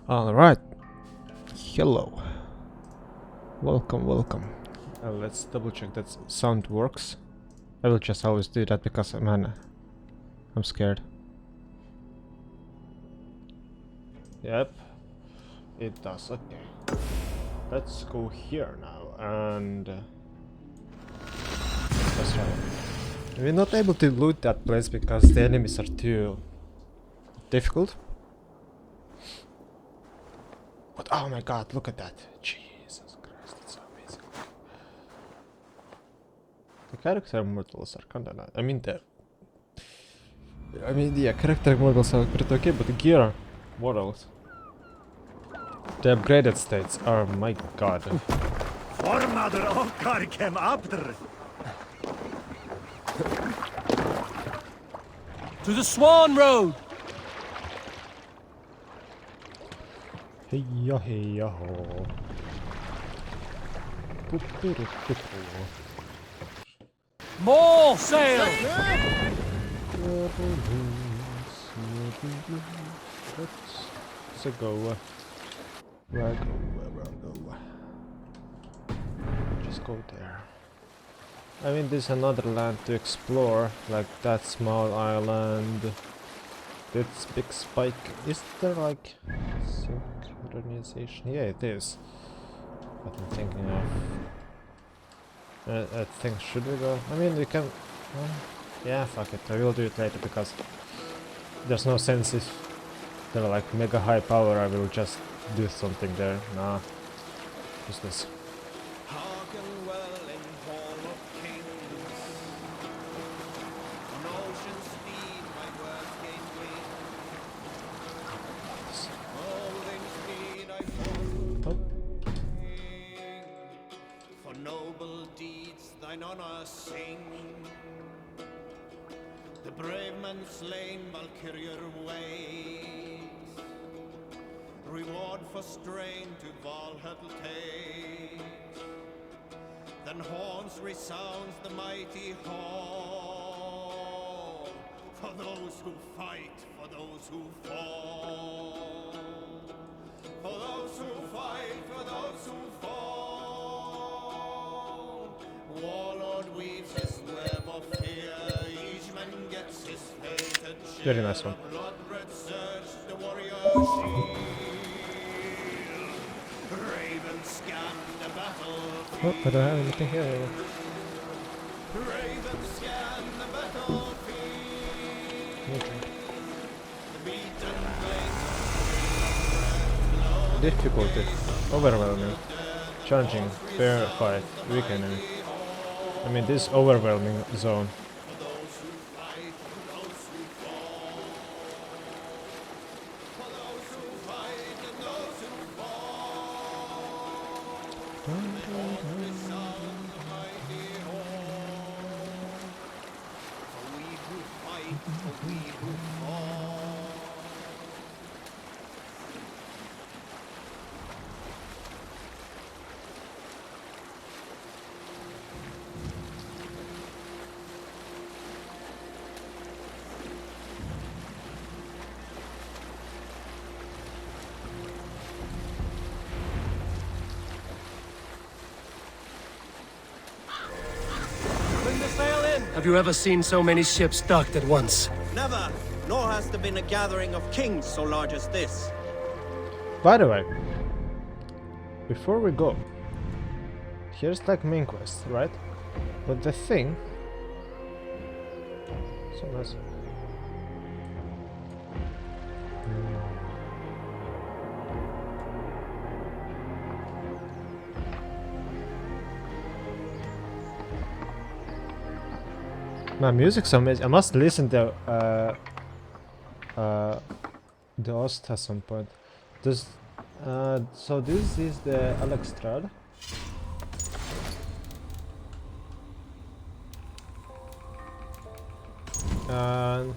Alright. Hello. Welcome. Let's double check that sound works. I will just always do that because, man, I'm scared. Yep. It does. Okay. Let's go here now and... let's try it. We're not able to loot that place because the enemies are too difficult. But oh my god, look at that. Jesus Christ, it's so amazing. The character models are kinda nice. Yeah, character models are pretty okay, but the gear models, the upgraded states are, my god. To the Swan Road! Hey ya ho. More sail! Let's go. Where go? Just go there. I mean, there's another land to explore, like that small island. This big spike. Is there like synchronization? Yeah, it is. What I'm thinking of. I think, should we go? I mean, we can. Yeah, fuck it. I will do it later because there's no sense if they're like mega high power. I will just do something there. Nah. What's this? The brave man slain Valkyrier waits. Reward for strain to Valhalla takes. Then horns resounds the mighty hall. For those who fight, for those who fall. For those who fight, for those who fall. Warlord weaves his web of fear. Each man gets his fated share. Very nice one. Blood-red surge, the warrior shield. Raven scan the battlefield. Oh, I don't have anything here. Raven scan the battlefield. Okay. The beaten blades Difficulty. Overwhelming. Challenging. Fair fight. Weak enemy. I mean, this overwhelming zone. Have you ever seen so many ships docked at once? Never, nor has there been a gathering of kings so large as this. By the way, before we go, here's like main quest, right? But the thing, so nice. My music's amazing. I must listen to the host at some point. This, so this is the Alexstrad. And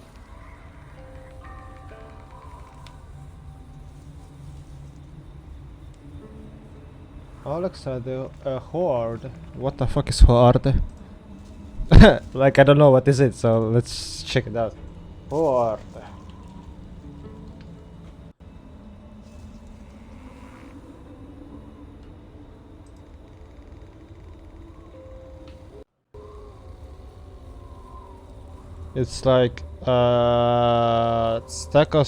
Alexstrad, the Horde. What the fuck is Horde? Like, I don't know what is it, so let's check it out. Horde. It's like stack of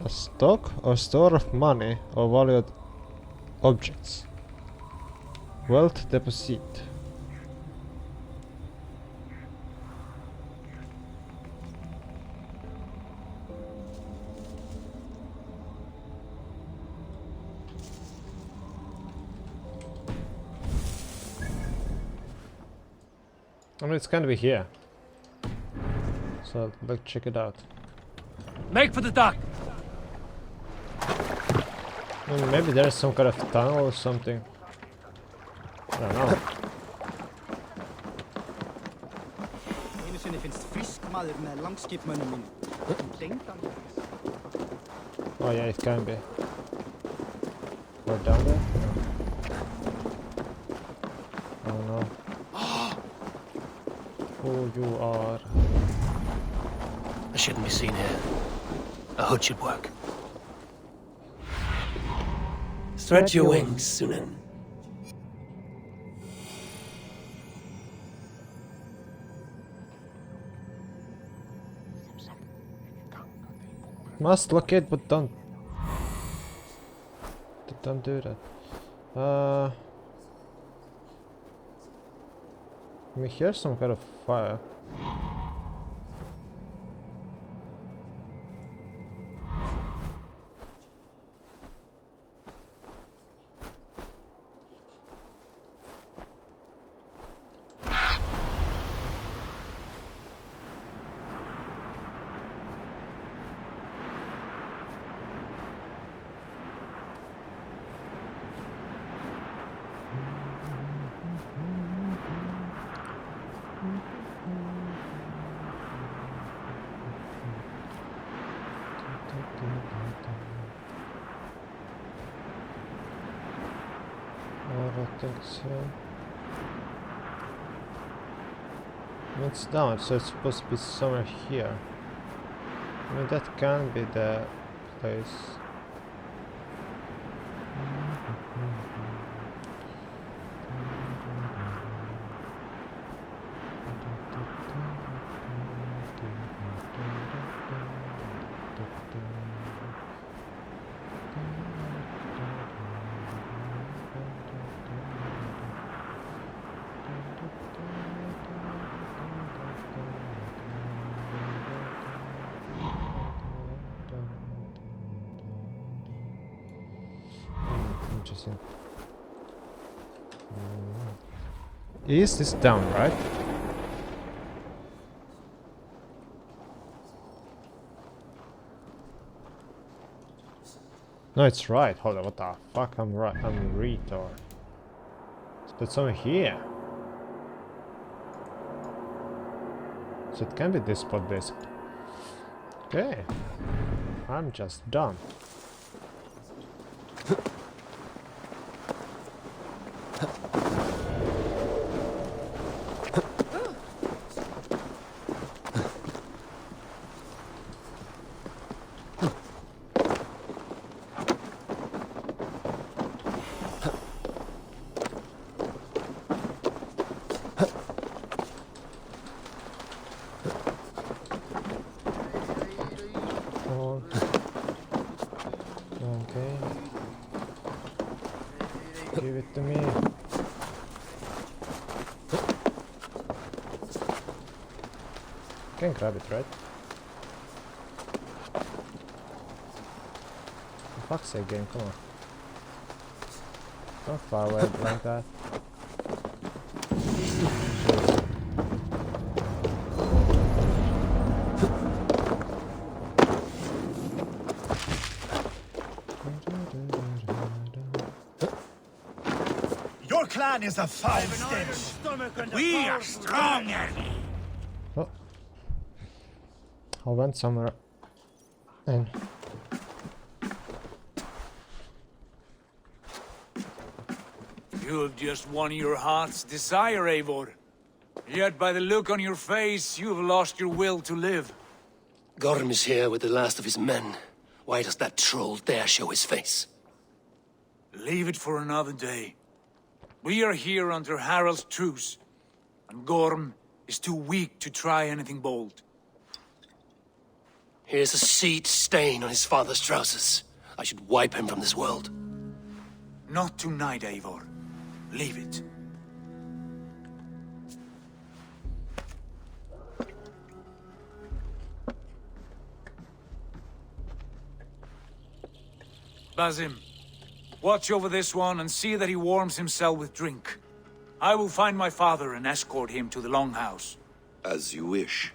a stock or store of money or valued objects. Wealth deposit. I mean, it's gonna be here. So let's check it out. Make for the dock! I mean, maybe there's some kind of tunnel or something. I don't know. Einu sinni finnst frísk maður með langskipmönnum mínum. Oh yeah, it can be. Or down there? No. Oh no. Who you are? I shouldn't be seen here. A hood should work. Stretch your wings, Sunan. Must locate, but don't do that. We hear some kind of fire. I think so. It's down, so it's supposed to be somewhere here. I mean, that can be the place. Interesting. Is this down, right? No, it's right. Hold on, what the fuck? I'm right. I'm a retard. But somewhere here. So it can be this spot, basically. Okay. I'm just done. Okay. Give it to me. Can grab it, right? For fuck's sake, game, come on. Don't far away like that. Your clan is a foul stench. We are stronger. Oh. I went somewhere in. You have just won your heart's desire, Eivor. Yet by the look on your face, you have lost your will to live. Gorm is here with the last of his men. Why does that troll dare show his face? Leave it for another day. We are here under Harald's truce, and Gorm is too weak to try anything bold. Here's a seed stain on his father's trousers. I should wipe him from this world. Not tonight, Eivor. Leave it. Basim, watch over this one and see that he warms himself with drink. I will find my father and escort him to the Longhouse. As you wish.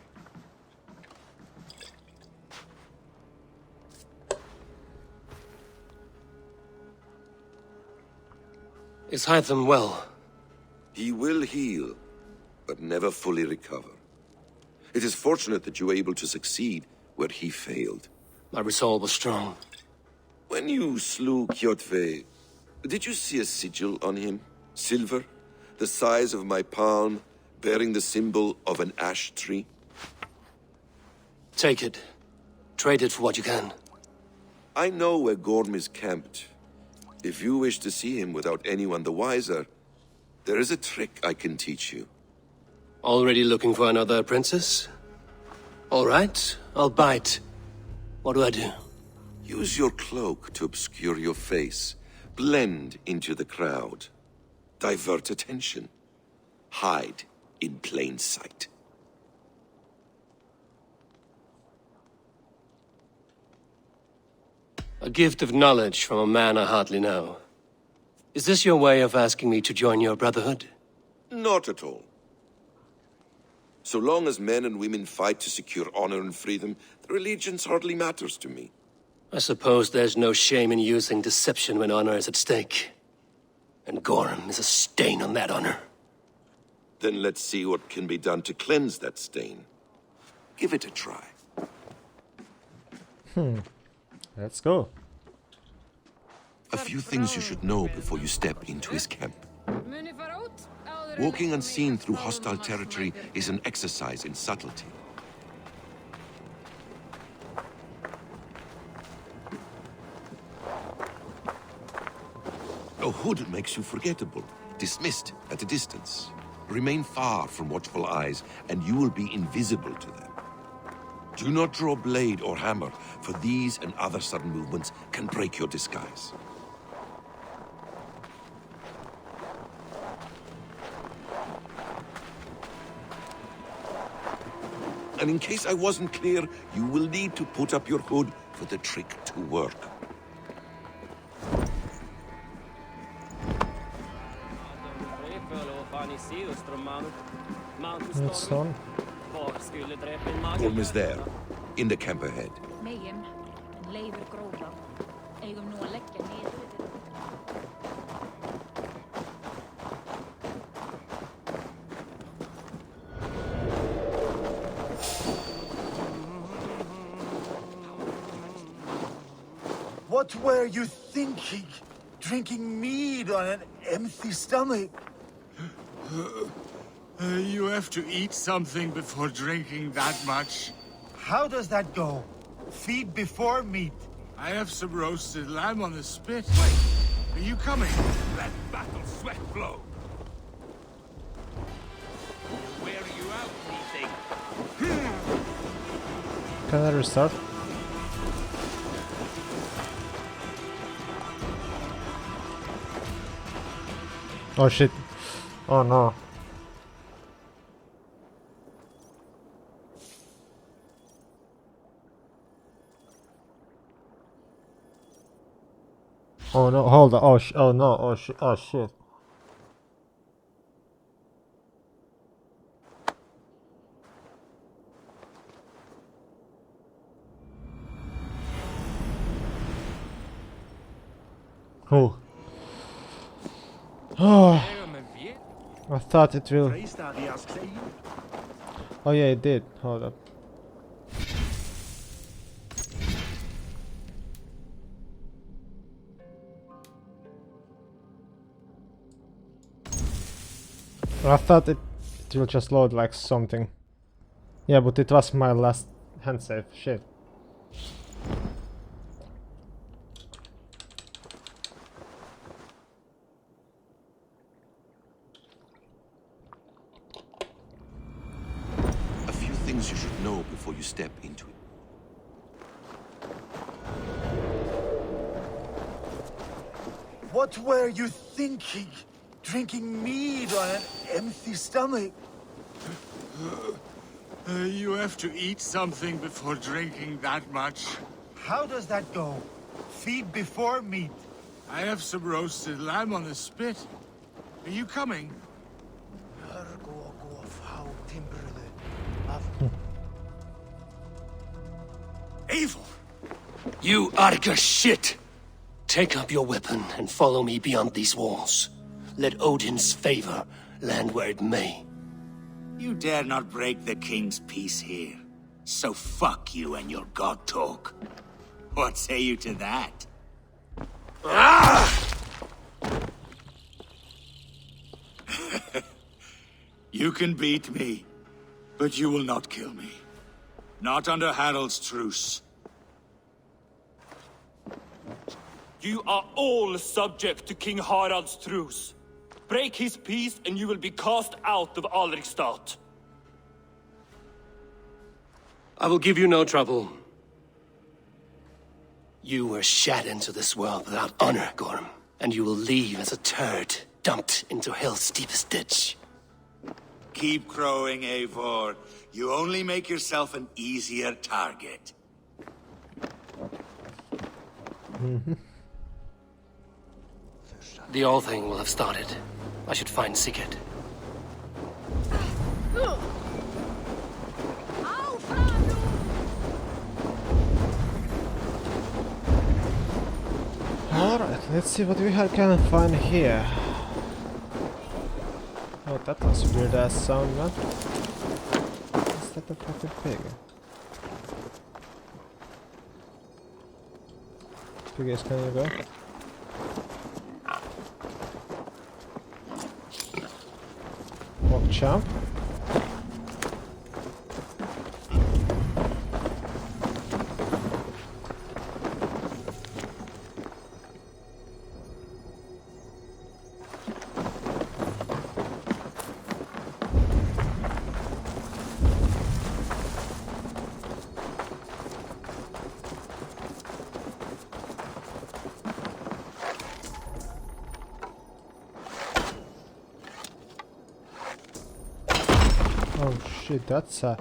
Is Hytham well? He will heal, but never fully recover. It is fortunate that you were able to succeed where he failed. My resolve was strong. When you slew Kjotve, did you see a sigil on him? Silver, the size of my palm, bearing the symbol of an ash tree? Take it. Trade it for what you can. I know where Gorm is camped. If you wish to see him without anyone the wiser, there is a trick I can teach you. Already looking for another princess? All right, I'll bite. What do I do? Use your cloak to obscure your face. Blend into the crowd. Divert attention. Hide in plain sight. A gift of knowledge from a man I hardly know. Is this your way of asking me to join your brotherhood? Not at all. So long as men and women fight to secure honor and freedom, their allegiance hardly matters to me. I suppose there's no shame in using deception when honor is at stake. And Gorm is a stain on that honor. Then let's see what can be done to cleanse that stain. Give it a try. Let's go. A few things you should know before you step into his camp. Walking unseen through hostile territory is an exercise in subtlety. A hood makes you forgettable, dismissed at a distance. Remain far from watchful eyes, and you will be invisible to them. Do not draw blade or hammer, for these and other sudden movements can break your disguise. And in case I wasn't clear, you will need to put up your hood for the trick to work. It's on. Gorm is there, in the camp ahead. Megin, en Leifur gróða. Eigum nú að leggja niður. What were you thinking? Drinking mead on an empty stomach? You have to eat something before drinking that much. How does that go? Feed before meat. I have some roasted lamb on the spit. Wait, are you coming? Let battle sweat flow. Where are you out, anything? Can I restart? Oh shit. Oh no. Oh no, hold on. Oh no, oh shit. Oh. Oh. I thought it will. Oh yeah, it did. Hold up. I thought it will just load like something. Yeah, but it was my last hand save. Shit. know before you step into it. What were you thinking? Drinking mead on an empty stomach? You have to eat something before drinking that much. How does that go? Feed before meat. I have some roasted lamb on the spit. Are you coming? Eivor! You Arga shit! Take up your weapon and follow me beyond these walls. Let Odin's favor land where it may. You dare not break the king's peace here. So fuck you and your god talk. What say you to that? You can beat me, but you will not kill me. Not under Harald's truce. You are all subject to King Harald's truce. Break his peace and you will be cast out of Alrikstad. I will give you no trouble. You were shat into this world without honor, Gorm, and you will leave as a turd dumped into hell's deepest ditch. Keep crowing, Eivor. You only make yourself an easier target. The All Thing will have started. I should find Sigurd. Alright, let's see what we can find here. Oh, that was a weird ass sound, man. Is that a fucking pig? Piggies, can you go? Walk champ. Oh shit, that's a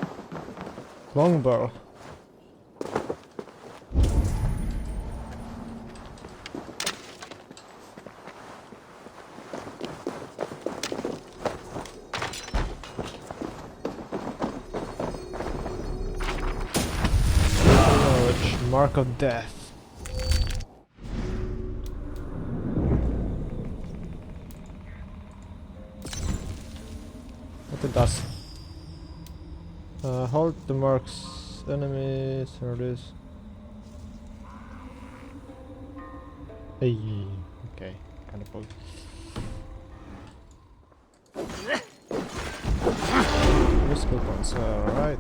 longbow. Knowledge, mark of death. What it does? Hold the marks enemies or this. Hey, okay, kind of both. Skill points, alright.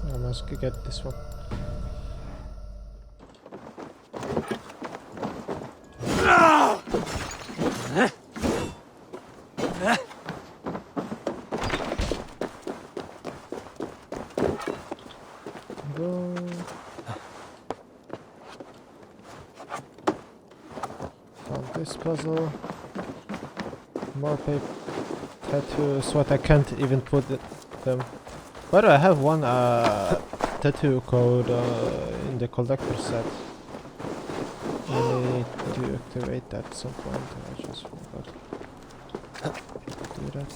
I must get this one. Go. Found this puzzle. More paper tattoos, what I can't even put them. But I have one tattoo code in the collector set. I need to activate that at some point. I just forgot to do that.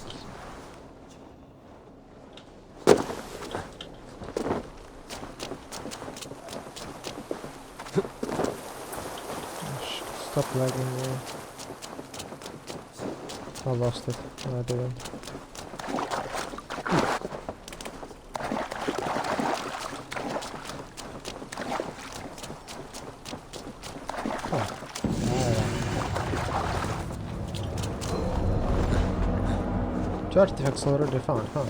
Stop lagging me. I lost it. No, I didn't. Two artifacts already found, huh?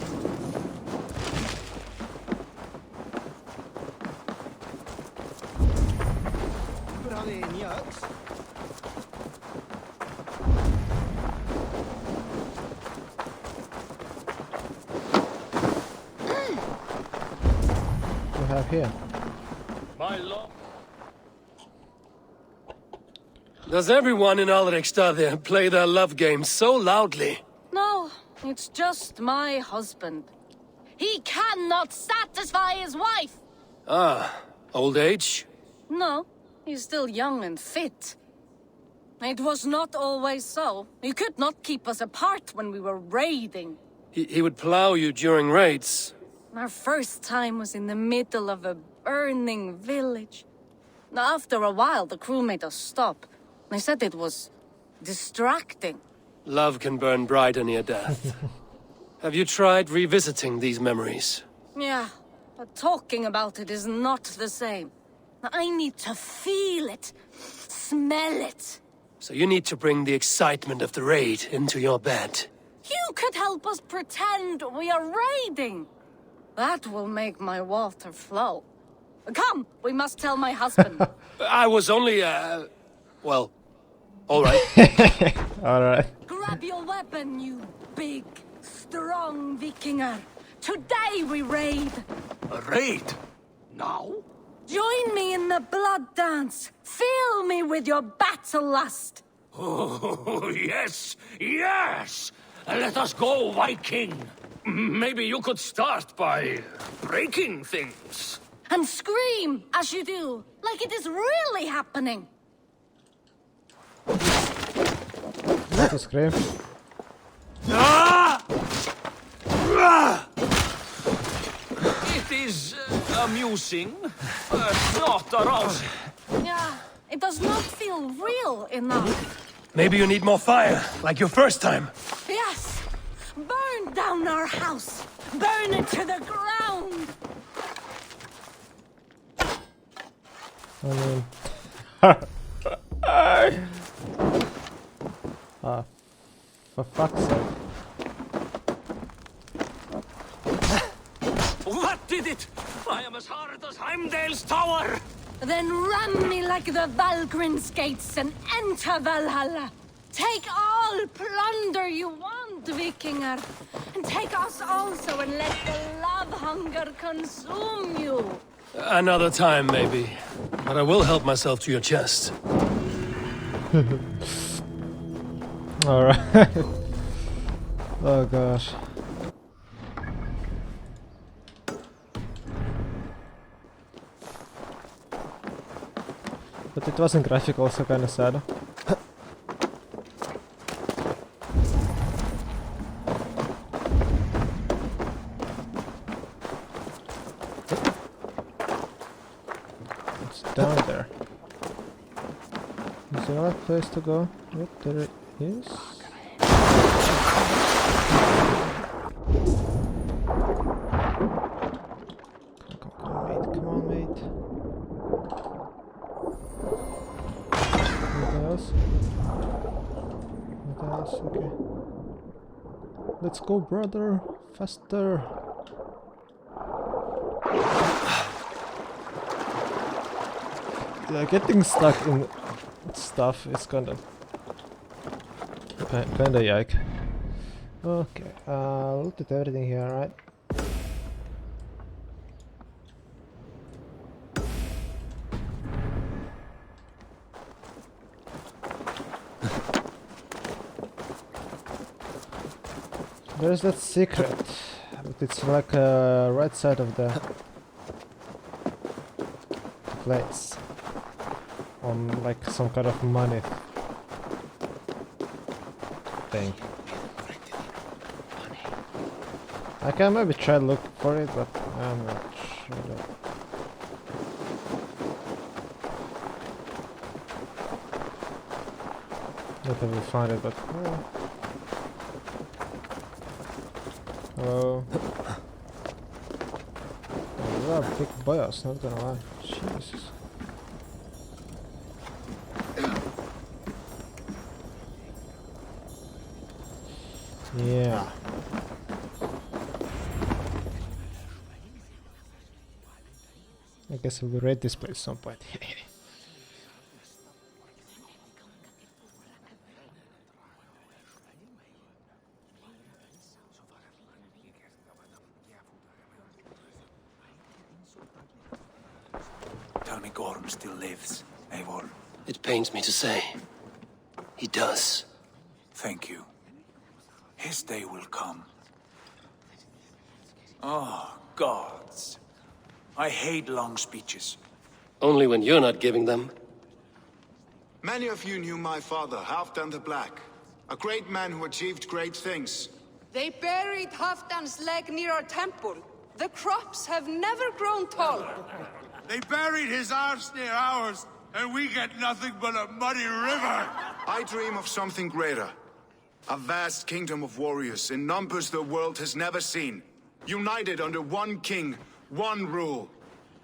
Hvor har vi nya øks? What do we have here? My lord. Does everyone in Alrikstad there play their love game so loudly? No, it's just my husband. He cannot satisfy his wife! Ah, old age? No, he's still young and fit. It was not always so. He could not keep us apart when we were raiding. He would plow you during raids. Our first time was in the middle of a burning village. After a while, the crew made us stop. They said it was distracting. Love can burn brighter near death. Have you tried revisiting these memories? Yeah, but talking about it is not the same. I need to feel it, smell it. So you need to bring the excitement of the raid into your bed. You could help us pretend we are raiding. That will make my water flow. Come, we must tell my husband. I was only, well, alright. Alright. Grab your weapon, you big, strong Vikinger. Today we raid. A raid? Now? Join me in the blood dance. Fill me with your battle lust. Oh, yes, yes! Let us go, Viking. Maybe you could start by breaking things. And scream as you do, like it is really happening. That's a scream. It is amusing, but not arousing. Yeah, it does not feel real enough. Maybe you need more fire, like your first time. Yes! Burn down our house! Burn it to the ground! I mean... for fuck's sake. What did it? I am as hard as Heimdall's tower! Then ram me like the Valgryn's gates and enter Valhalla. Take all plunder you want, Vikinger. And take us also and let the love hunger consume you. Another time, maybe. But I will help myself to your chest. Alright. Oh gosh. But it wasn't graphical, so kinda sad. It's down there. Is there a place to go? Yep, there it is. Come on, mate. Anything else? Anything else? Okay. Let's go, brother. Faster. Yeah, getting stuck in stuff is kinda yike. Okay, looked at everything here, right? There's that secret, but it's like right side of the place. On like some kind of money thing. I can maybe try to look for it, but I'm not sure that... Not I will find it, but... Hello. Oh, you are a big boss, not gonna lie. Jesus. Yeah. I guess I will raid this place some point. Tell me Gorm still lives, Eivor. It pains me to say. He does. Thank you. His day will come. Oh, gods. I hate long speeches. Only when you're not giving them. Many of you knew my father, Halfdan the Black. A great man who achieved great things. They buried Halfdan's leg near our temple. The crops have never grown tall. They buried his arse near ours, and we get nothing but a muddy river. I dream of something greater. A vast kingdom of warriors in numbers the world has never seen. United under one king, one rule.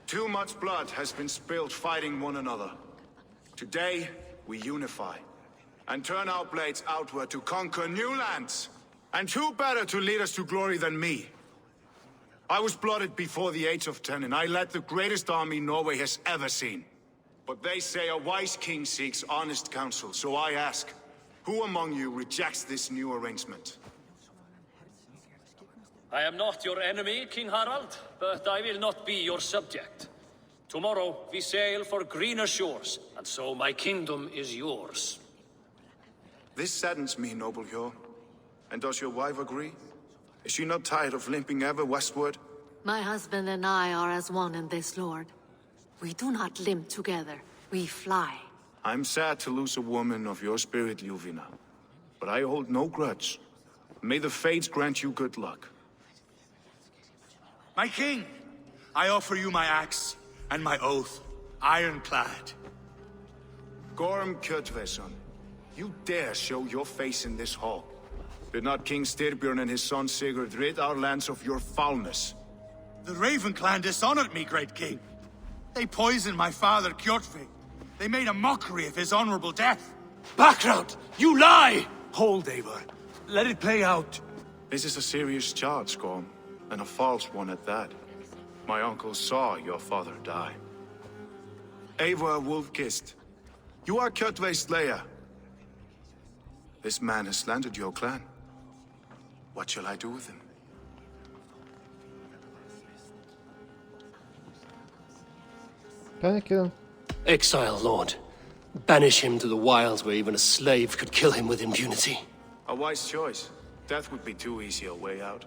Too much blood has been spilled fighting one another. Today, we unify. And turn our blades outward to conquer new lands. And who better to lead us to glory than me? I was blooded before the age of 10, and I led the greatest army Norway has ever seen. But they say a wise king seeks honest counsel, so I ask, who among you rejects this new arrangement? I am not your enemy, King Harald, but I will not be your subject. Tomorrow we sail for greener shores, and so my kingdom is yours. This saddens me, noble Hjor. And does your wife agree? Is she not tired of limping ever westward? My husband and I are as one in this, Lord. We do not limp together, we fly. I'm sad to lose a woman of your spirit, Ljuvina. But I hold no grudge. May the fates grant you good luck. My king, I offer you my axe and my oath, ironclad. Gorm Kjotveson, you dare show your face in this hall. Did not King Styrbjörn and his son Sigurd rid our lands of your foulness? The Raven clan dishonored me, great king. They poisoned my father, Kjotve. They made a mockery of his honorable death. Background! You lie! Hold, Eivor. Let it play out. This is a serious charge, Gorm, and a false one at that. My uncle saw your father die. Eivor Wolf-Kissed, you are Kjotve's slayer. This man has slandered your clan. What shall I do with him? Can I kill him? Exile, Lord. Banish him to the wilds where even a slave could kill him with impunity. A wise choice. Death would be too easy a way out.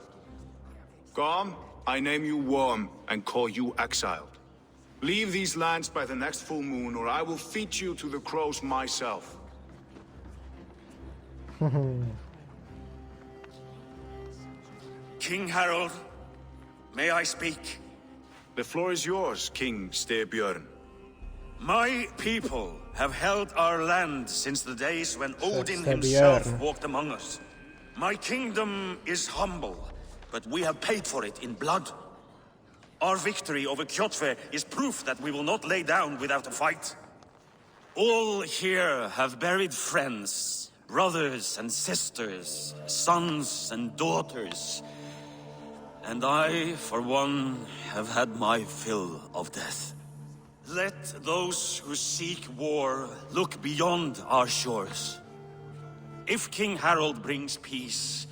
Gorm, I name you Worm and call you exiled. Leave these lands by the next full moon, or I will feed you to the crows myself. King Harald, may I speak? The floor is yours, King Styrbjörn. My people have held our land since the days when Odin himself walked among us. My kingdom is humble, but we have paid for it in blood. Our victory over Kjotve is proof that we will not lay down without a fight. All here have buried friends, brothers and sisters, sons and daughters. And I, for one, have had my fill of death. Let those who seek war look beyond our shores. If King Harald brings peace,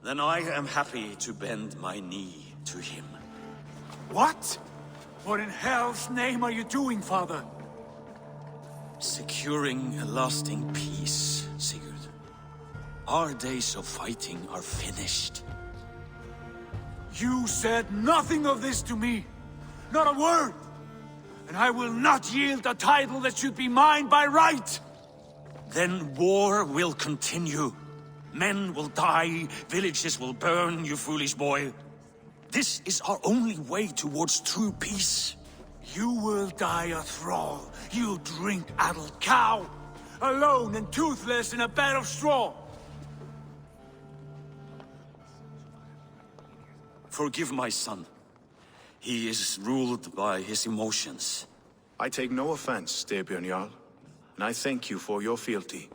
then I am happy to bend my knee to him. What? What in hell's name are you doing, father? Securing a lasting peace, Sigurd. Our days of fighting are finished. You said nothing of this to me. Not a word. And I will not yield a title that should be mine by right. Then war will continue. Men will die, villages will burn, you foolish boy. This is our only way towards true peace. You will die a thrall, you drink-addled cow. Alone and toothless in a bed of straw. Forgive my son. He is ruled by his emotions. I take no offense, Styrbjörn Jarl, and I thank you for your fealty.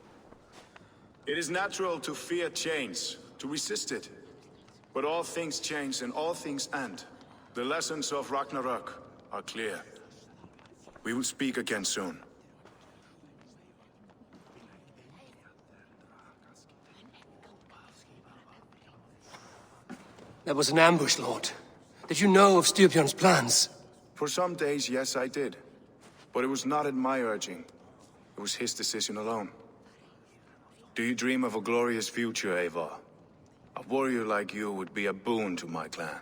It is natural to fear change, to resist it. But all things change and all things end. The lessons of Ragnarok are clear. We will speak again soon. That was an ambush, Lord. Did you know of Styrbjörn's plans? For some days, yes, I did. But it was not at my urging. It was his decision alone. Do you dream of a glorious future, Eivor? A warrior like you would be a boon to my clan.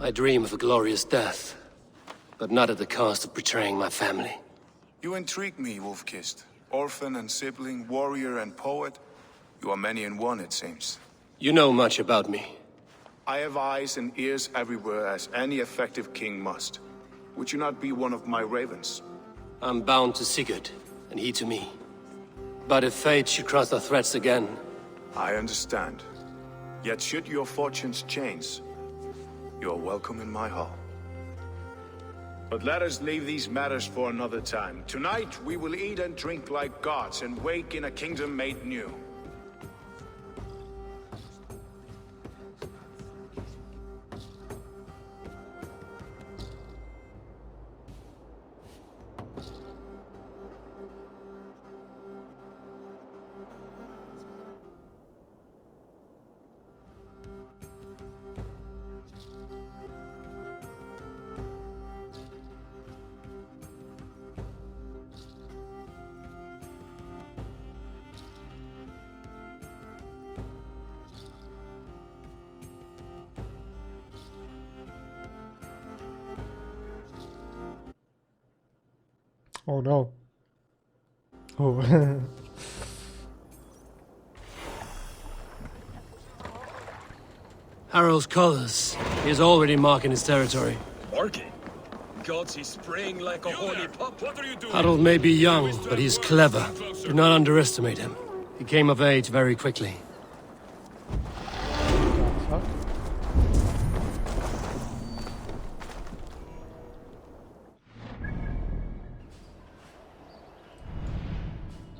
I dream of a glorious death, but not at the cost of betraying my family. You intrigue me, Wolf-Kissed. Orphan and sibling, warrior and poet. You are many in one, it seems. You know much about me. I have eyes and ears everywhere, as any effective king must. Would you not be one of my ravens? I'm bound to Sigurd, and he to me. But if fate should cross our threads again... I understand. Yet should your fortunes change, you are welcome in my hall. But let us leave these matters for another time. Tonight, we will eat and drink like gods and wake in a kingdom made new. Oh no. Oh. Harald's colors. He is already marking his territory. Marking? Gods, he's spraying like a horny pup. What are you doing? Harald may be young, but he's clever. Do not underestimate him. He came of age very quickly.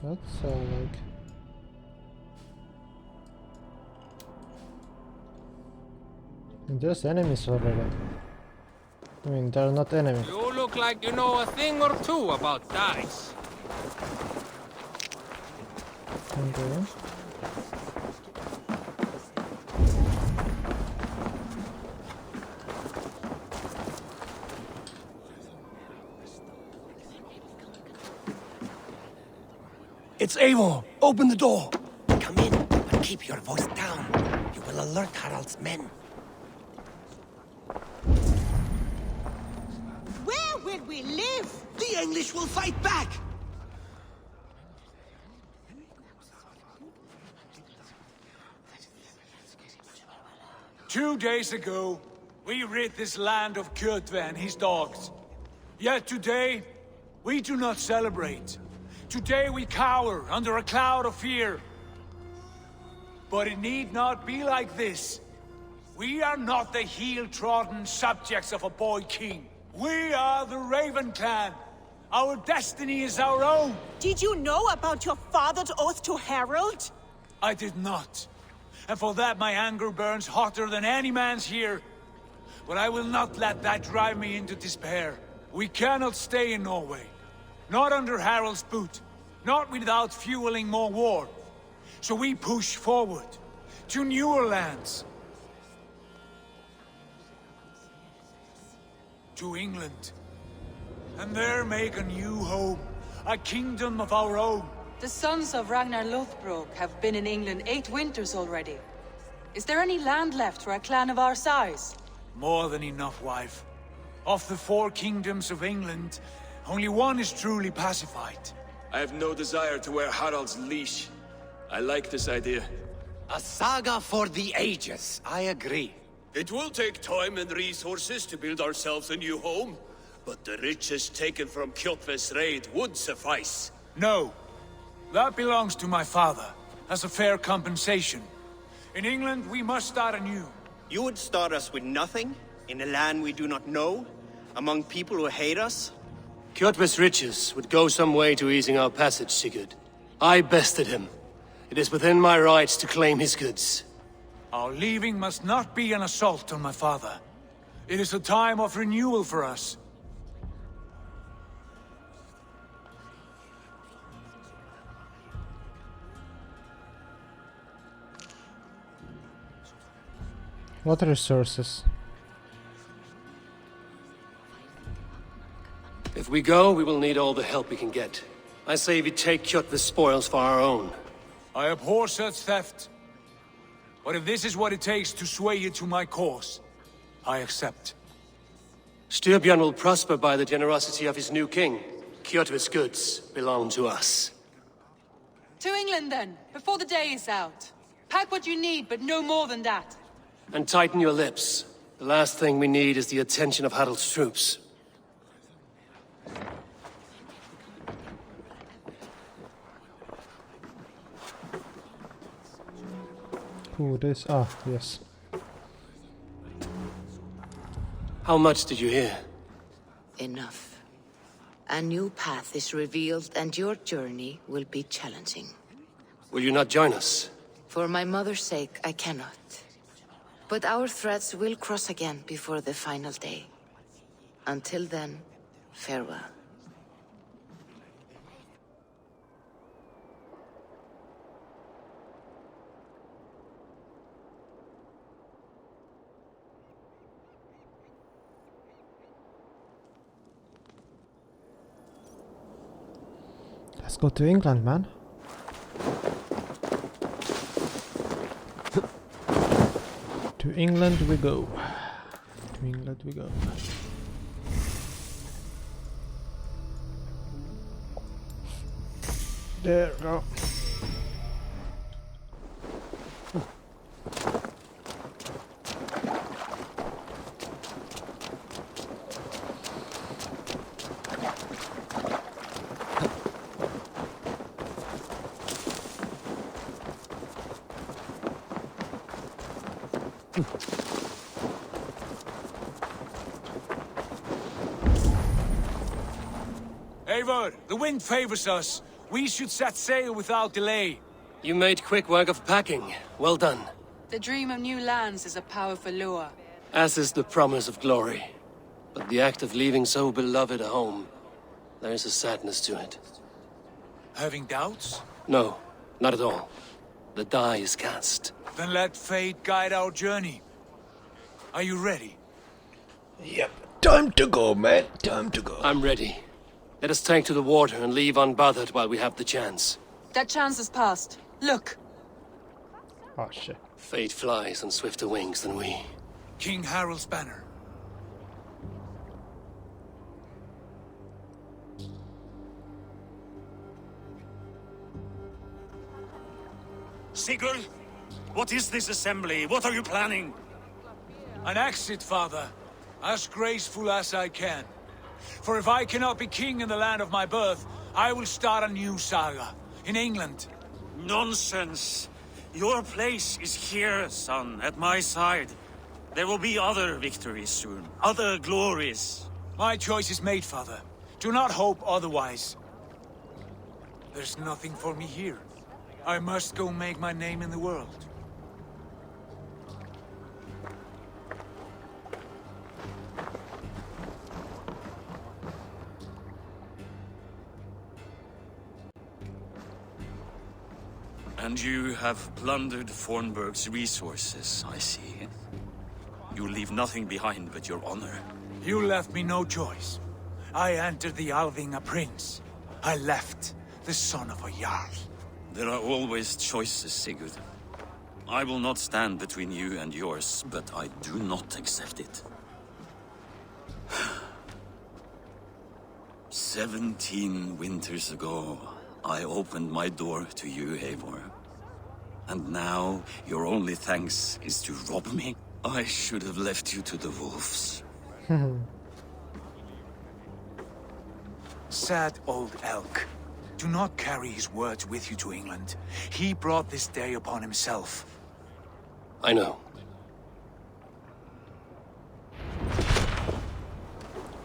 That's like... There's enemies already. I mean, they're not enemies. You look like you know a thing or two about dice. Okay. It's Eivor! Open the door! Come in, but keep your voice down. You will alert Harald's men. Where will we live? The English will fight back! Two days ago, we rid this land of Kjotve and his dogs. Yet today, we do not celebrate. Today we cower under a cloud of fear. But it need not be like this. We are not the heel-trodden subjects of a boy king. We are the Raven clan. Our destiny is our own. Did you know about your father's oath to Harald? I did not. And for that my anger burns hotter than any man's here. But I will not let that drive me into despair. We cannot stay in Norway. Not under Harald's boot. Not without fueling more war. So we push forward. To newer lands. To England. And there make a new home. A kingdom of our own. The sons of Ragnar Lothbrok have been in England 8 winters already. Is there any land left for a clan of our size? More than enough, wife. Of the 4 kingdoms of England, only one is truly pacified. I have no desire to wear Harald's leash. I like this idea. A saga for the ages, I agree. It will take time and resources to build ourselves a new home, but the riches taken from Kjotve's raid would suffice. No. That belongs to my father, as a fair compensation. In England, we must start anew. You would start us with nothing? In a land we do not know? Among people who hate us? Kjotve's riches would go some way to easing our passage, Sigurd. I bested him. It is within my rights to claim his goods. Our leaving must not be an assault on my father. It is a time of renewal for us. What resources? If we go, we will need all the help we can get. I say we take Kjotve's spoils for our own. I abhor such theft. But if this is what it takes to sway you to my cause, I accept. Styrbjörn will prosper by the generosity of his new king. Kjotve's goods belong to us. To England, then, before the day is out. Pack what you need, but no more than that. And tighten your lips. The last thing we need is the attention of Harald's troops. Who this? Ah, yes. How much did you hear? Enough. A new path is revealed and your journey will be challenging. Will you not join us? For my mother's sake, I cannot. But our threads will cross again before the final day. Until then, farewell. Let's go to England, man. To England we go. To England we go. There we go. Eivor, the wind favors us. We should set sail without delay. You made quick work of packing. Well done. The dream of new lands is a powerful lure. As is the promise of glory. But the act of leaving so beloved a home, there is a sadness to it. Having doubts? No, not at all. The die is cast. Then let fate guide our journey. Are you ready? Yep. Time to go, man. Time to go. I'm ready. Let us take to the water and leave unbothered while we have the chance. That chance has passed. Look. Oh, shit. Fate flies on swifter wings than we. King Harald's banner. Sigurd, what is this assembly? What are you planning? An exit, father. As graceful as I can. For if I cannot be king in the land of my birth, I will start a new saga. In England. Nonsense. Your place is here, son, at my side. There will be other victories soon. Other glories. My choice is made, father. Do not hope otherwise. There's nothing for me here. I must go make my name in the world. And you have plundered Fornburg's resources, I see. You leave nothing behind but your honor. You left me no choice. I entered the Alving a prince. I left the son of a Jarl. There are always choices, Sigurd. I will not stand between you and yours, but I do not accept it. 17 winters ago, I opened my door to you, Eivor. And now, your only thanks is to rob me? I should have left you to the wolves. Sad old elk. Do not carry his words with you to England. He brought this day upon himself. I know.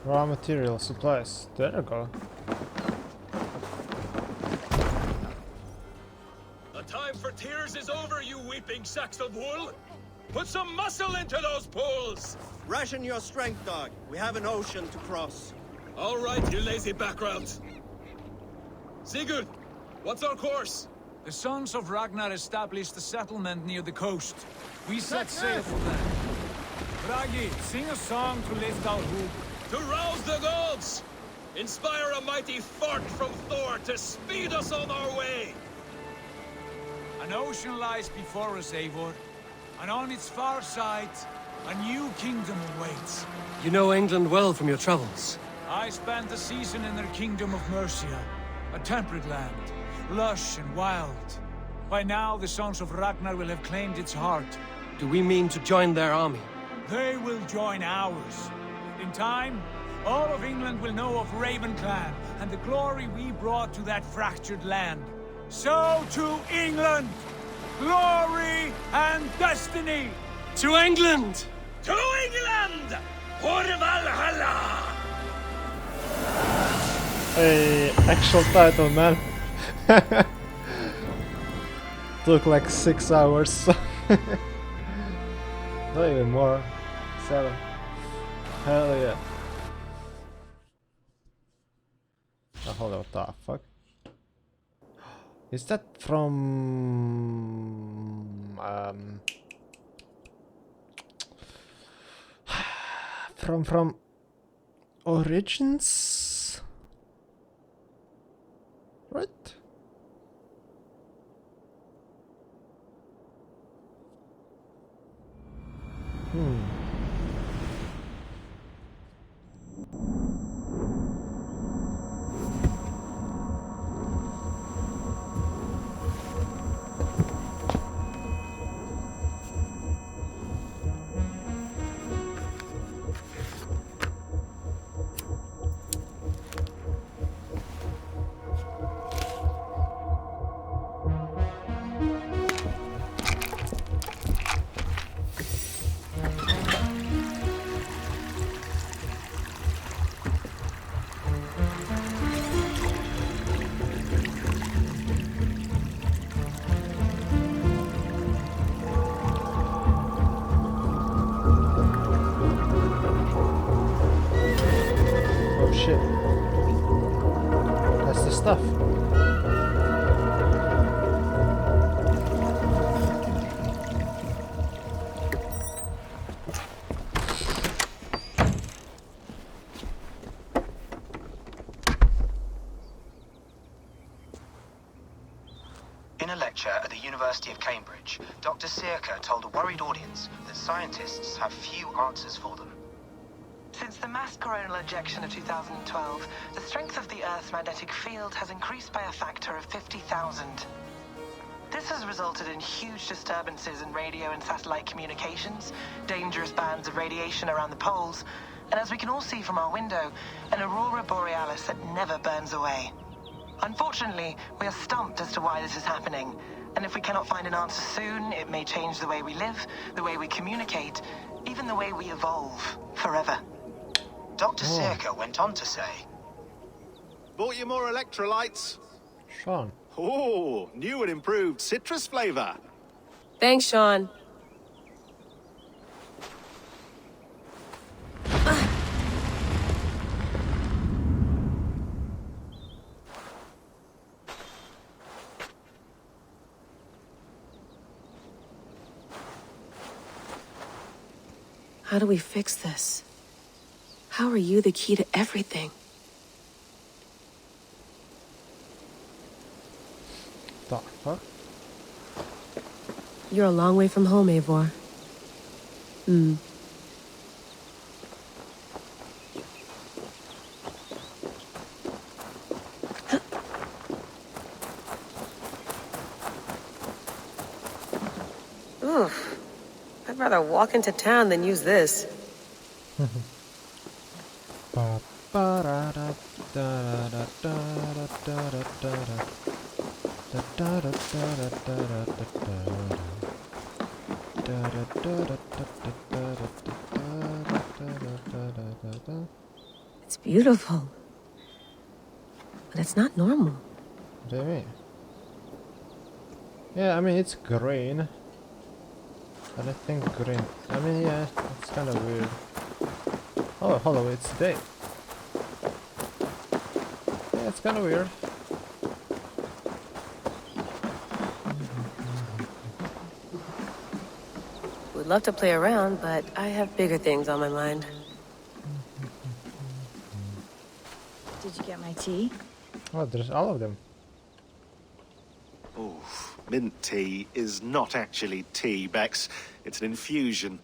Raw material supplies. There you go. The time for tears is over, you weeping sacks of wool! Put some muscle into those pulls! Ration your strength, dog. We have an ocean to cross. All right, you lazy background. Sigurd, what's our course? The sons of Ragnar established a settlement near the coast. We set sail for them. Bragi, sing a song to lift our hoop. To rouse the gods! Inspire a mighty fart from Thor to speed us on our way! An ocean lies before us, Eivor. And on its far side, a new kingdom awaits. You know England well from your travels. I spent a season in their kingdom of Mercia, a temperate land, lush and wild. By now, the sons of Ragnar will have claimed its heart. Do we mean to join their army? They will join ours. In time, all of England will know of Raven Clan and the glory we brought to that fractured land. So to England! Glory and destiny! To England! To England! For Valhalla! Hey, actual title, man. Took like 6 hours. Not even more. 7. Hell yeah. Oh, hold on, what the fuck? Is that from from Origins? Right? Shit. That's the stuff. In a lecture at the University of Cambridge, Dr. Sirka told a worried audience that scientists have few answers for them. Since the mass coronal ejection of 2012, the strength of the Earth's magnetic field has increased by a factor of 50,000. This has resulted in huge disturbances in radio and satellite communications, dangerous bands of radiation around the poles, and as we can all see from our window, an aurora borealis that never burns away. Unfortunately, we are stumped as to why this is happening, and if we cannot find an answer soon, it may change the way we live, the way we communicate, even the way we evolve, forever. Dr. Sirka went on to say, Bought you more electrolytes? Sean. Oh, new and improved citrus flavor. Thanks, Sean. How do we fix this? How are you the key to everything? The fuck? You're a long way from home, Eivor. Oof. I'd rather walk into town than use this. It's beautiful. But it's not normal. What do you mean? Yeah, I mean, it's green. But I think green. I mean, yeah, it's kind of weird. Oh, hello, it's day. Yeah, it's kind of weird. Would love to play around, but I have bigger things on my mind. Did you get my tea? Oh, there's all of them. Oh, mint tea is not actually tea, Bex. It's an infusion.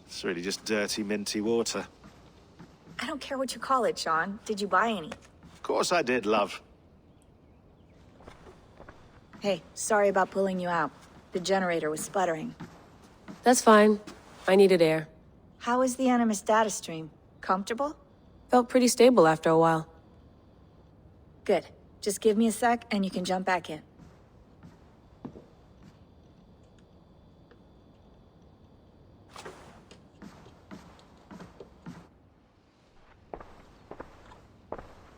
It's really just dirty, minty water. I don't care what you call it, Sean. Did you buy any? Of course I did, love. Hey, sorry about pulling you out. The generator was sputtering. That's fine. I needed air. How is the Animus data stream? Comfortable? Felt pretty stable after a while. Good. Just give me a sec and you can jump back in.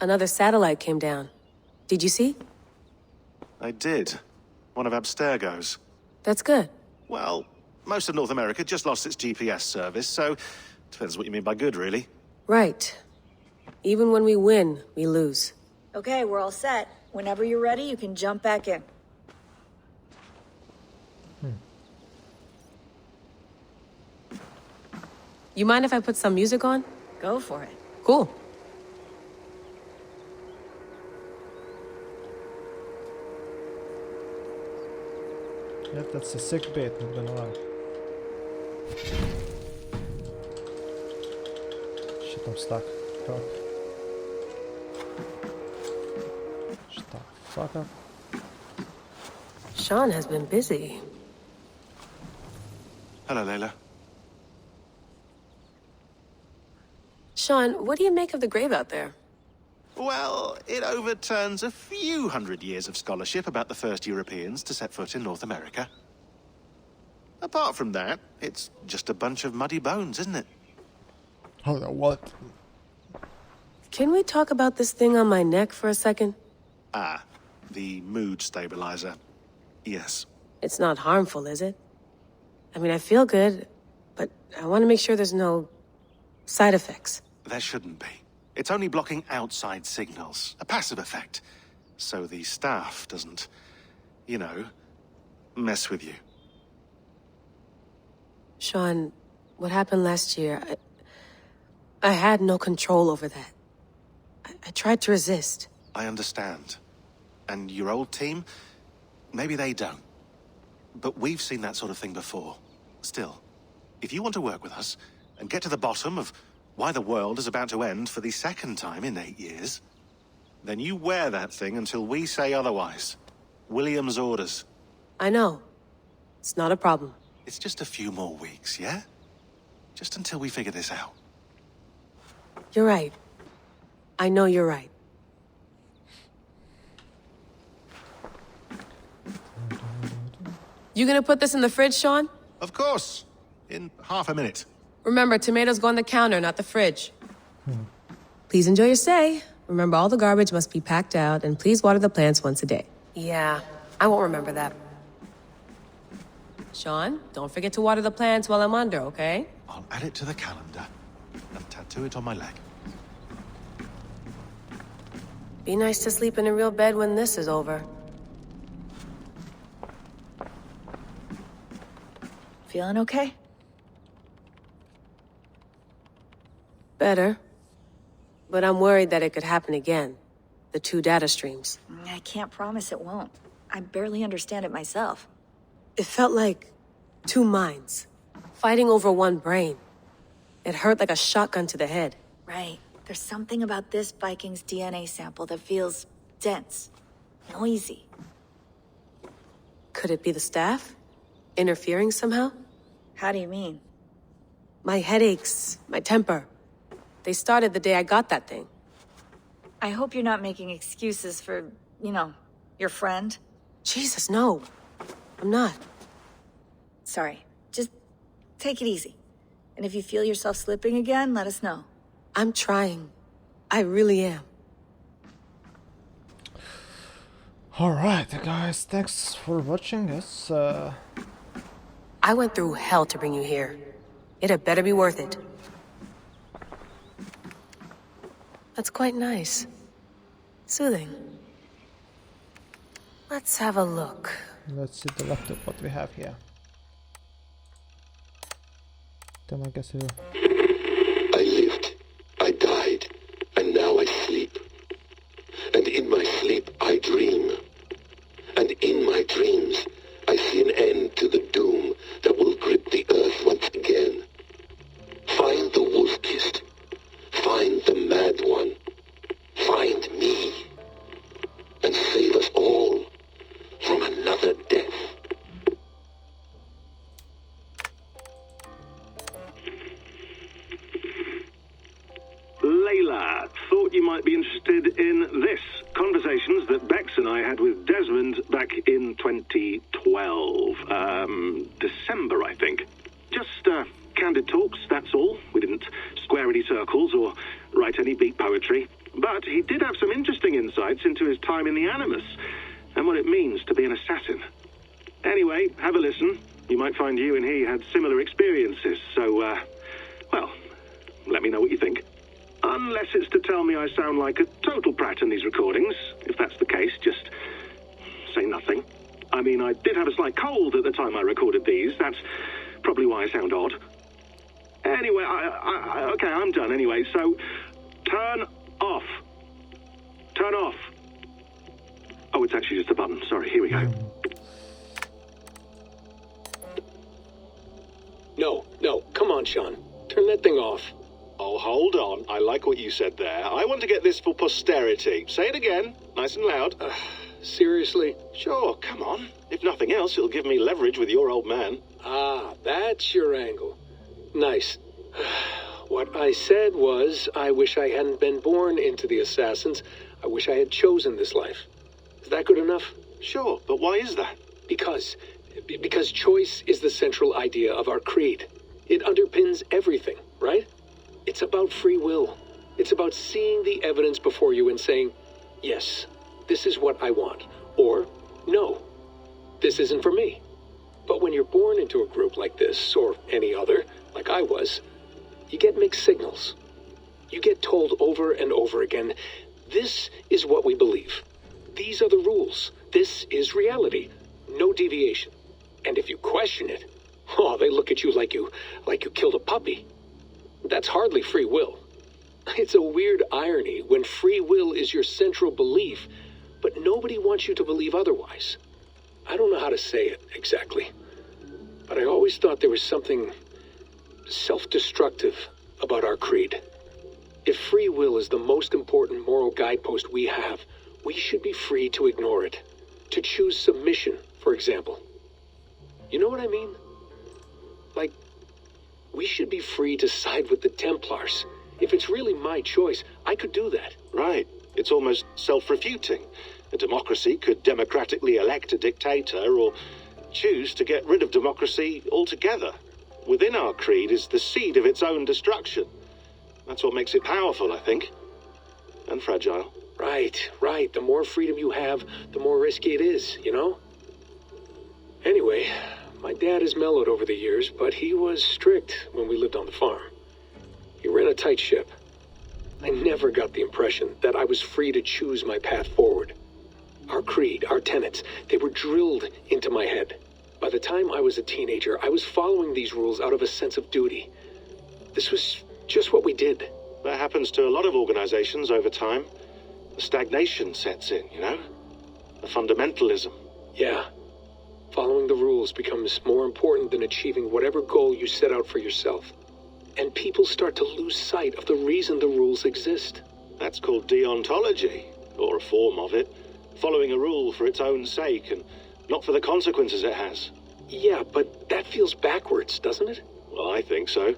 Another satellite came down. Did you see? I did. One of Abstergo's. That's good. Well, most of North America just lost its GPS service, so depends what you mean by good, really. Right. Even when we win, we lose. Okay, we're all set. Whenever you're ready, you can jump back in. You mind if I put some music on? Go for it. Cool. Yeah, that's a sick bit, not gonna lie. Shit, I'm stuck. Fuck. Shut the fuck up. Sean has been busy. Hello, Layla. Sean, what do you make of the grave out there? Well, it overturns a few hundred years of scholarship about the first Europeans to set foot in North America. Apart from that, it's just a bunch of muddy bones, isn't it? Hold on, what? Can we talk about this thing on my neck for a second? Ah, the mood stabilizer. Yes. It's not harmful, is it? I mean, I feel good, but I want to make sure there's no side effects. There shouldn't be. It's only blocking outside signals, a passive effect. So the staff doesn't, you know, mess with you. Sean, what happened last year, I had no control over that. I tried to resist. I understand. And your old team, maybe they don't. But we've seen that sort of thing before. Still, if you want to work with us and get to the bottom of why the world is about to end for the second time in 8 years, then you wear that thing until we say otherwise. William's orders. I know. It's not a problem. It's just a few more weeks, yeah? Just until we figure this out. You're right. I know you're right. You gonna put this in the fridge, Sean? Of course. In half a minute. Remember, tomatoes go on the counter, not the fridge. Please enjoy your stay. Remember, all the garbage must be packed out, and please water the plants once a day. Yeah, I won't remember that. Sean, don't forget to water the plants while I'm under, okay? I'll add it to the calendar and tattoo it on my leg. Be nice to sleep in a real bed when this is over. Feeling okay? Better. But I'm worried that it could happen again. The 2 data streams. I can't promise it won't. I barely understand it myself. It felt like 2 minds, fighting over 1 brain. It hurt like a shotgun to the head. Right. There's something about this Viking's DNA sample that feels dense, noisy. Could it be the staff? Interfering somehow? How do you mean? My headaches, my temper. They started the day I got that thing. I hope you're not making excuses for, you know, your friend. Jesus, no. I'm not. Sorry. Just take it easy. And if you feel yourself slipping again, let us know. I'm trying. I really am. Alright, guys, thanks for watching this. I I went through hell to bring you here. It had better be worth it. That's quite nice. Soothing. Let's have a look. Let's see the laptop, what we have here. Tämä käsi. I lived, I died, and now I sleep. And in my sleep I dream. And in my dreams I see an end to the doom that will grip the earth once again. Find the wolf-kissed. Find the mad one. Find me. And save us all from another death. Layla, thought you might be interested in this. Conversations that Bex and I had with Desmond back in 2012. December, I think. Just candid talks, that's all. We didn't square any circles or write any beat poetry. But he did have some interesting insights into his time in the Animus and what it means to be an assassin. Anyway, have a listen. You might find you and he had similar experiences, so, well, let me know what you think. Unless it's to tell me I sound like a total prat in these recordings. If that's the case, just say nothing. I mean, I did have a slight cold at the time I recorded these. That's probably why I sound odd. Anyway, okay, I'm done anyway, so turn off. Turn off. Oh, it's actually just a button. Sorry, here we go. No, come on, Sean. Turn that thing off. Oh, hold on. I like what you said there. I want to get this for posterity. Say it again, nice and loud. Seriously? Sure, come on. If nothing else, it'll give me leverage with your old man. Ah, that's your angle. Nice. What I said was, I wish I hadn't been born into the Assassins. I wish I had chosen this life. Is that good enough? Sure, but why is that? Because choice is the central idea of our creed. It underpins everything, right? It's about free will. It's about seeing the evidence before you and saying, yes, this is what I want. Or, no, this isn't for me. But when you're born into a group like this, or any other, like I was, you get mixed signals. You get told over and over again, this is what we believe. These are the rules. This is reality. No deviation. And if you question it, oh, they look at you like you killed a puppy. That's hardly free will. It's a weird irony when free will is your central belief, but nobody wants you to believe otherwise. I don't know how to say it exactly, but I always thought there was something self-destructive about our creed. If free will is the most important moral guidepost we have, we should be free to ignore it. To choose submission, for example. You know what I mean? Like, we should be free to side with the Templars. If it's really my choice, I could do that. Right. It's almost self-refuting. A democracy could democratically elect a dictator or choose to get rid of democracy altogether. Within our creed is the seed of its own destruction. That's what makes it powerful, I think. And fragile. Right. The more freedom you have, the more risky it is, you know? Anyway, my dad has mellowed over the years, but he was strict when we lived on the farm. He ran a tight ship. I never got the impression that I was free to choose my path forward. Our creed, our tenets, they were drilled into my head. By the time I was a teenager, I was following these rules out of a sense of duty. This was just what we did. That happens to a lot of organizations over time. The stagnation sets in, you know? The fundamentalism. Yeah. Following the rules becomes more important than achieving whatever goal you set out for yourself. And people start to lose sight of the reason the rules exist. That's called deontology, or a form of it. Following a rule for its own sake and not for the consequences it has. Yeah, but that feels backwards, doesn't it? Well, I think so.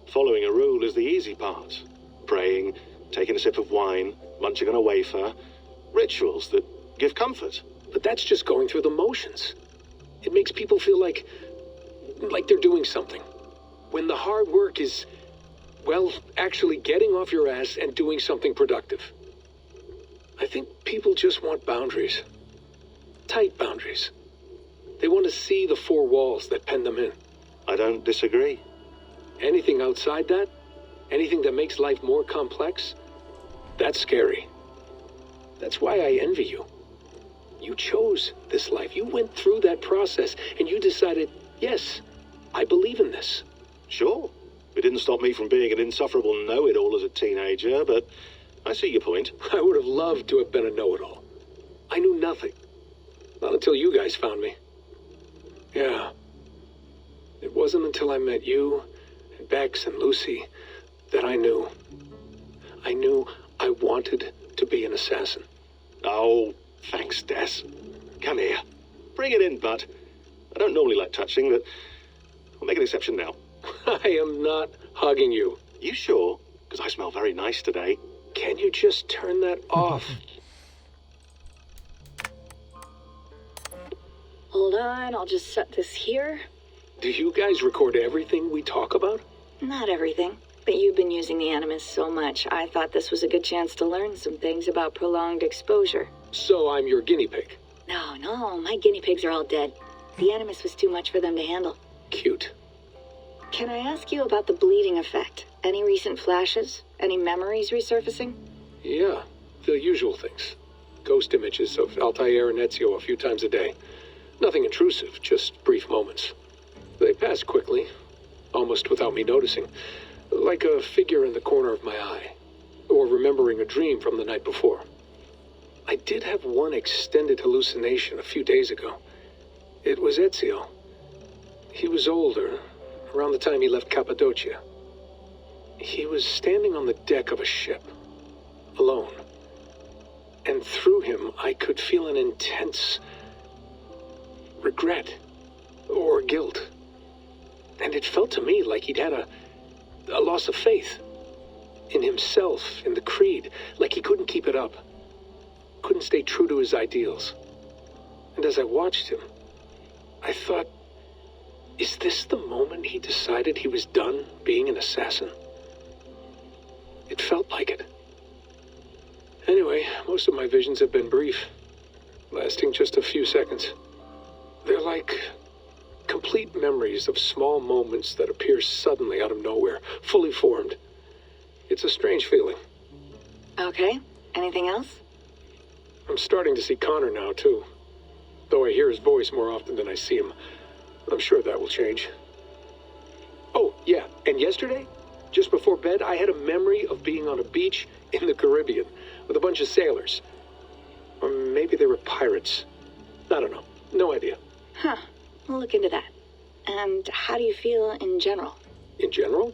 Following a rule is the easy part. Praying, taking a sip of wine, munching on a wafer. Rituals that give comfort. But that's just going through the motions. It makes people feel like they're doing something. When the hard work is, well, actually getting off your ass and doing something productive. I think people just want boundaries. Tight boundaries. They want to see the four walls that pen them in. I don't disagree. Anything outside that? Anything that makes life more complex? That's scary. That's why I envy you. You chose this life. You went through that process, and you decided, yes, I believe in this. Sure. It didn't stop me from being an insufferable know-it-all as a teenager, but I see your point. I would have loved to have been a know-it-all. I knew nothing. Not until you guys found me. Yeah. It wasn't until I met you, and Bex, and Lucy, that I knew. I knew I wanted to be an assassin. Oh, thanks, Des. Come here. Bring it in, bud. I don't normally like touching, but I'll make an exception now. I am not hugging you. You sure? Because I smell very nice today. Can you just turn that off? Hold on, I'll just set this here. Do you guys record everything we talk about? Not everything, but you've been using the Animus so much, I thought this was a good chance to learn some things about prolonged exposure. So I'm your guinea pig? No, my guinea pigs are all dead. The Animus was too much for them to handle. Cute. Can I ask you about the bleeding effect? Any recent flashes? Any memories resurfacing? Yeah, the usual things. Ghost images of Altair and Ezio a few times a day. Nothing intrusive, just brief moments. They pass quickly, almost without me noticing. Like a figure in the corner of my eye. Or remembering a dream from the night before. I did have one extended hallucination a few days ago. It was Ezio. He was older, around the time he left Cappadocia. He was standing on the deck of a ship, alone. And through him, I could feel an intense regret or guilt. And it felt to me like he'd had a loss of faith in himself, in the Creed, like he couldn't keep it up, couldn't stay true to his ideals. And as I watched him, I thought, is this the moment he decided he was done being an assassin? It felt like it. Anyway, most of my visions have been brief, lasting just a few seconds. They're like complete memories of small moments that appear suddenly out of nowhere, fully formed. It's a strange feeling. Okay, anything else? I'm starting to see Connor now, too. Though I hear his voice more often than I see him. I'm sure that will change. Oh, yeah, and yesterday, just before bed, I had a memory of being on a beach in the Caribbean with a bunch of sailors. Or maybe they were pirates. I don't know. No idea. Huh. We'll look into that. And how do you feel in general? In general?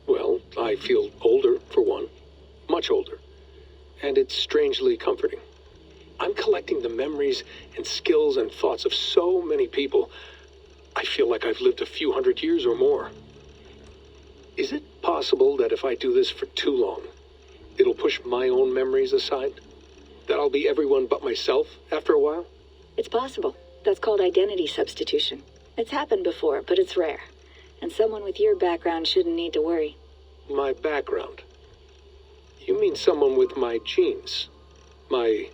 Well, I feel older, for one. Much older. And it's strangely comforting. I'm collecting the memories and skills and thoughts of so many people. I feel like I've lived a few hundred years or more. Is it possible that if I do this for too long, it'll push my own memories aside? That I'll be everyone but myself after a while? It's possible. That's called identity substitution. It's happened before, but it's rare. And someone with your background shouldn't need to worry. My background? You mean someone with my genes? My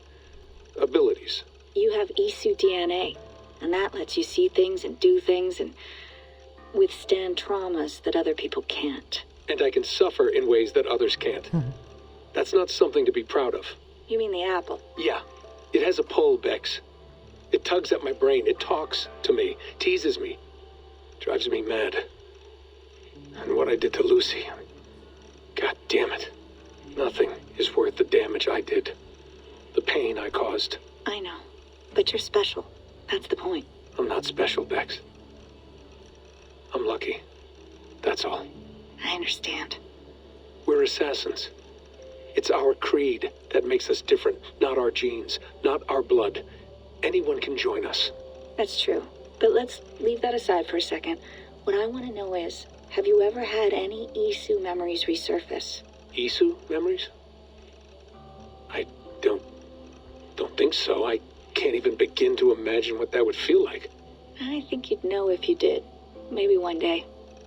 abilities? You have Isu DNA, and that lets you see things and do things and withstand traumas that other people can't. And I can suffer in ways that others can't. That's not something to be proud of. You mean the apple? Yeah. It has a pull, Bex. It tugs at my brain. It talks to me, teases me, drives me mad. And what I did to Lucy, God damn it. Nothing is worth the damage I did. The pain I caused. I know, but you're special. That's the point. I'm not special, Bex. I'm lucky. That's all. I understand. We're assassins. It's our creed that makes us different, not our genes, not our blood. Anyone can join us. That's true. But let's leave that aside for a second. What I want to know is, have you ever had any Isu memories resurface? Isu memories? I don't think so. I can't even begin to imagine what that would feel like. I think you'd know if you did. Maybe one day.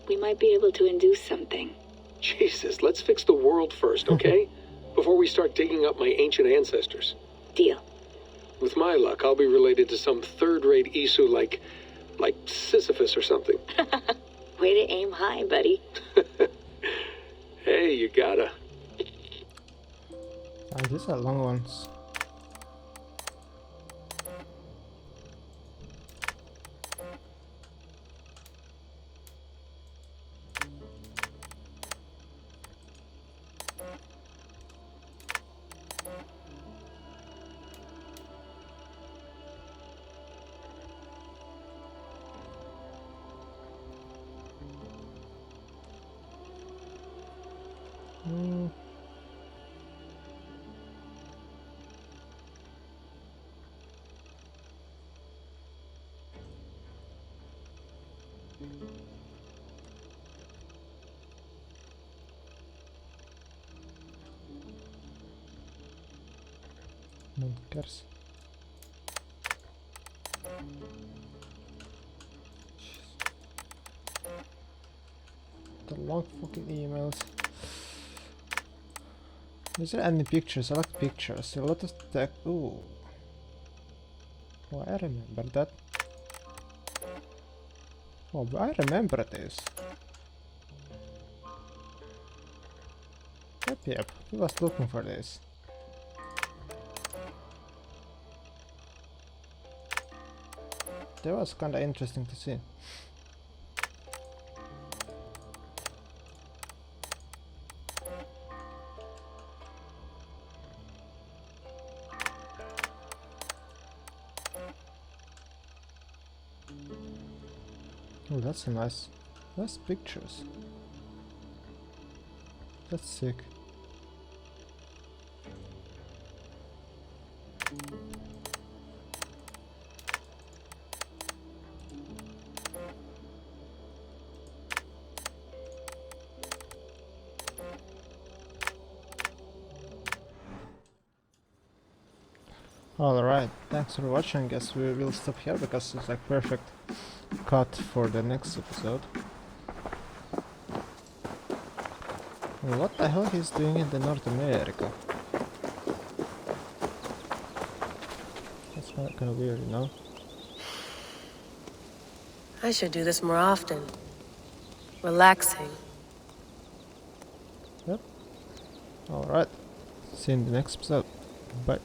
We might be able to induce something. Jesus, let's fix the world first, okay? Before we start digging up my ancient ancestors. Deal. With my luck, I'll be related to some third-rate Isu like like Sisyphus or something. Way to aim high, buddy. Hey, you gotta. These are long ones. Bunkers. The long fucking emails. Is there any pictures? I like pictures. A lot of text. Ooh. Oh, I remember that. Oh, I remember this. Yep. He was looking for this. That was kinda interesting to see. Oh, that's a nice pictures. That's sick. Alright, thanks for watching. I guess we will stop here because it's like perfect cut for the next episode. What the hell he's doing in the North America? That's kinda weird, you know? I should do this more often. Relaxing. Yep. Alright. See you in the next episode. Bye.